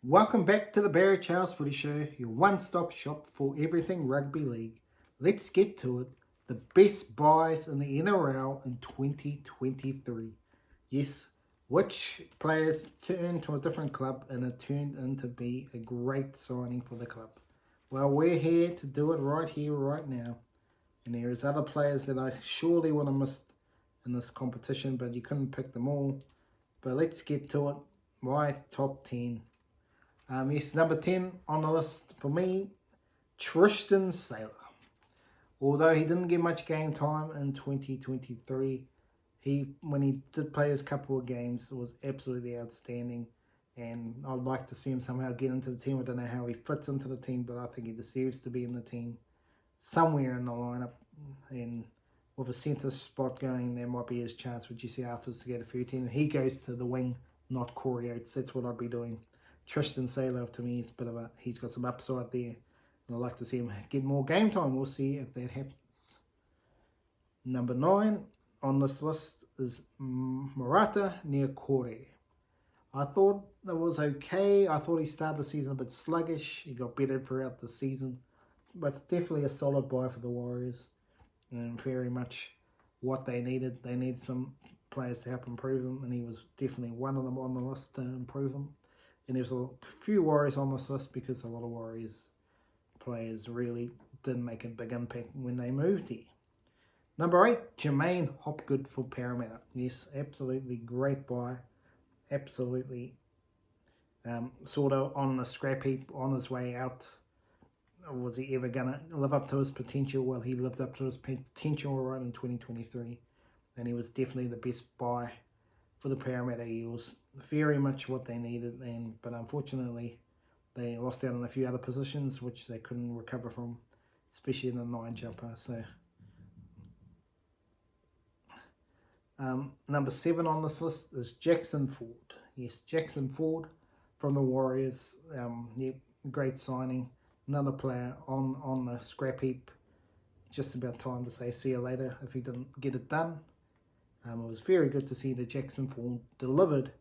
Welcome back to the Barry Charles Footy Show, your one-stop shop for everything rugby league. Let's get to it. The best buys in the NRL in 2023. Yes, which players turned to a different club and it turned into be a great signing for the club. Well, we're here to do it right here, right now. And there's other players that I surely would have missed in this competition, but you couldn't pick them all. But let's get to it. My top 10. Yes, number 10 on the list for me, Tristan Sailor. Although he didn't get much game time in 2023, when he did play his couple of games, it was absolutely outstanding. And I'd like to see him somehow get into the team. I don't know how he fits into the team, but I think he deserves to be in the team somewhere in the lineup. And with a centre spot going, there might be his chance with Jesse Arthurs to get a 13. He goes to the wing, not Corey Oates. That's what I'd be doing. Tristan Sailor, to me, is a bit of he's got some upside there. And I'd like to see him get more game time. We'll see if that happens. Number 9 on this list is Marata Niukore. I thought that was okay. I thought he started the season a bit sluggish. He got better throughout the season. But it's definitely a solid buy for the Warriors. And very much what they needed. They need some players to help improve them. And he was definitely one of them on the list to improve them. And there's a few Warriors on this list because a lot of Warriors players really didn't make a big impact when they moved here. Number 8, Jermaine Hopgood for Parramatta. Yes, absolutely great buy. Absolutely sort of on the scrap heap on his way out. Was he ever going to live up to his potential? Well, he lived up to his potential right in 2023. And he was definitely the best buy for the Parramatta Eels. Very much what they needed, but unfortunately they lost out on a few other positions which they couldn't recover from, especially in the 9 jumper. So number 7 on this list is Jackson Ford. Yes, Jackson Ford from the Warriors. Great signing. Another player on the scrap heap. Just about time to say see you later if he didn't get it done. It was very good to see that Jackson Ford delivered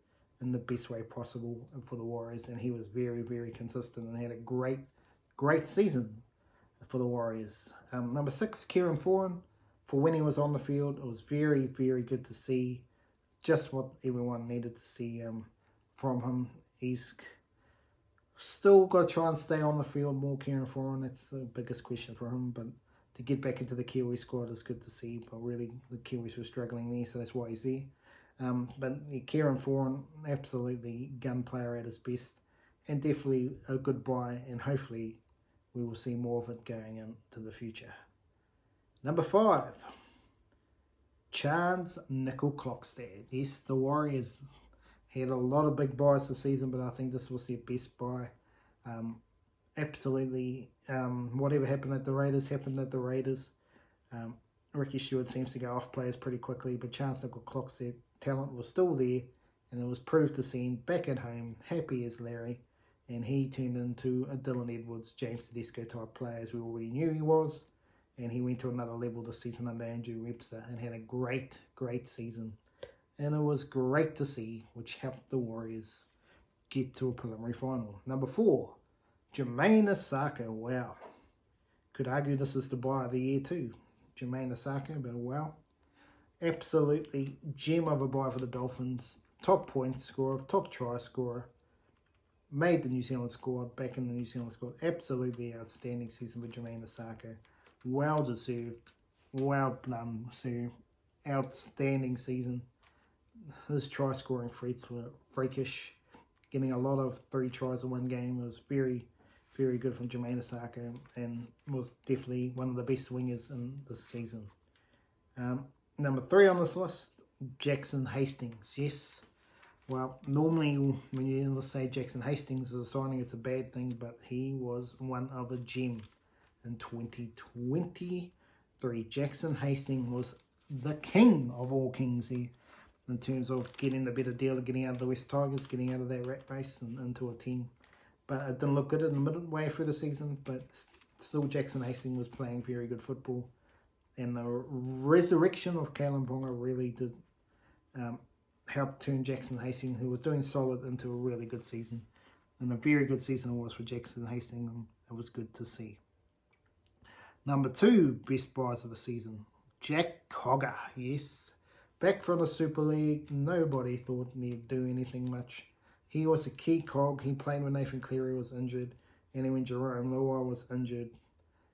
in the best way possible for the Warriors, and he was very, very consistent and had a great season for the Warriors. Number 6, Kieran Foran, for when he was on the field, it was very, very good to see. Just what everyone needed to see from him. He's still got to try and stay on the field more, Kieran Foran. That's the biggest question for him, but to get back into the Kiwi squad is good to see, but really the Kiwis were struggling there, so that's why he's there. But Kieran Foran, absolutely gun player at his best, and definitely a good buy, and hopefully we will see more of it going into the future. Number 5, Charnze Nicoll-Klokstad. Yes, the Warriors had a lot of big buys this season, but I think this was their best buy. Absolutely, whatever happened at the Raiders happened at the Raiders. Ricky Stewart seems to go off players pretty quickly, but Charnze Nicoll-Klokstad talent was still there, and it was proved to see back at home, happy as Larry, and he turned into a Dylan Edwards, James Tedesco type player, as we already knew he was, and he went to another level this season under Andrew Webster and had a great season, and it was great to see, which helped the Warriors get to a preliminary final. Number 4, Jamayne Isaako. Wow. Could argue this is the buy of the year too. Jamayne Isaako, but wow. Absolutely gem of a buy for the Dolphins. Top point scorer, top try scorer. Made the New Zealand squad, back in the New Zealand squad. Absolutely outstanding season for Jamayne Isaako. Well deserved. Well done, sir. Outstanding season. His try scoring feats were freakish. Getting a lot of 3 tries in one game was very, very good from Jamayne Isaako, and was definitely one of the best wingers in this season. Number 3 on this list, Jackson Hastings. Yes, well, normally when you say Jackson Hastings is a signing, it's a bad thing, but he was one of a gem in 2023. Jackson Hastings was the king of all kings here in terms of getting the better deal, getting out of the West Tigers, getting out of that rat race and into a team. But it didn't look good in the midway through the season, but still Jackson Hastings was playing very good football. And the resurrection of Kalyn Ponga really did help turn Jackson Hastings, who was doing solid, into a really good season. And a very good season it was for Jackson Hastings, and it was good to see. Number 2 best buys of the season, Jack Cogger. Yes, back from the Super League. Nobody thought he'd do anything much. He was a key cog. He played when Nathan Cleary was injured, and then when Jerome Luai was injured.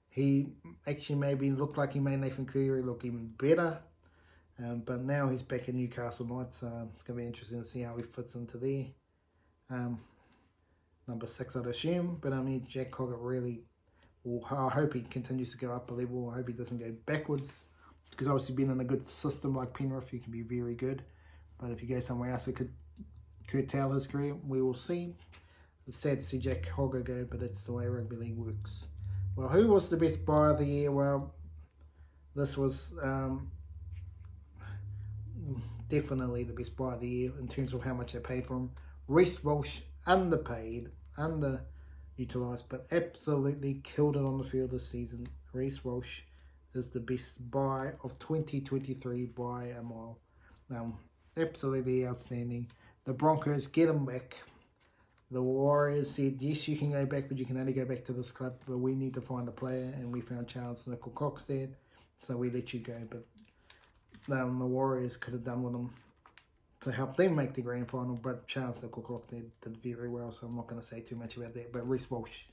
He actually maybe looked like he made Nathan Cleary look even better. But now he's back in Newcastle Knights. It's going to be interesting to see how he fits into there. Number 6, I'd assume. But I mean, Jack Cogger really, I hope he continues to go up a level. I hope he doesn't go backwards. Because obviously being in a good system like Penrith, he can be very good. But if you go somewhere else, it could curtail his career. We will see. It's sad to see Jack Cogger go, but that's the way rugby league works. Well, who was the best buy of the year? Well, this was definitely the best buy of the year in terms of how much they paid for him. Reece Walsh, underpaid, underutilised, but absolutely killed it on the field this season. Reece Walsh is the best buy of 2023 by a mile. Absolutely outstanding. The Broncos get him back. The Warriors said, yes, you can go back, but you can only go back to this club, but we need to find a player, and we found Charles Nicoll-Klokstad, so we let you go. But the Warriors could have done with him to help them make the grand final, but Charles Nicoll-Klokstad did very well, so I'm not going to say too much about that. But Reece Walsh,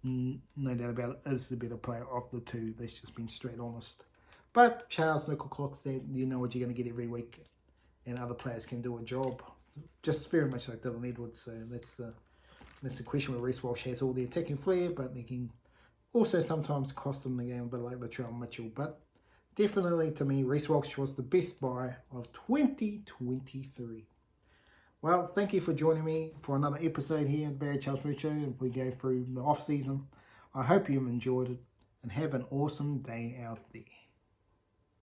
no doubt about it, is the better player of the two. That's just been straight honest. But Charles Nicoll-Klokstad, you know what you're going to get every week, and other players can do a job. Just very much like Dylan Edwards, so that's the question where Reece Walsh has all the attacking flair, but he can also sometimes cost him the game, a bit like Latrell Mitchell. But definitely, to me, Reece Walsh was the best buy of 2023. Well, thank you for joining me for another episode here at Barry Charles Show, and we go through the off-season. I hope you've enjoyed it, and have an awesome day out there.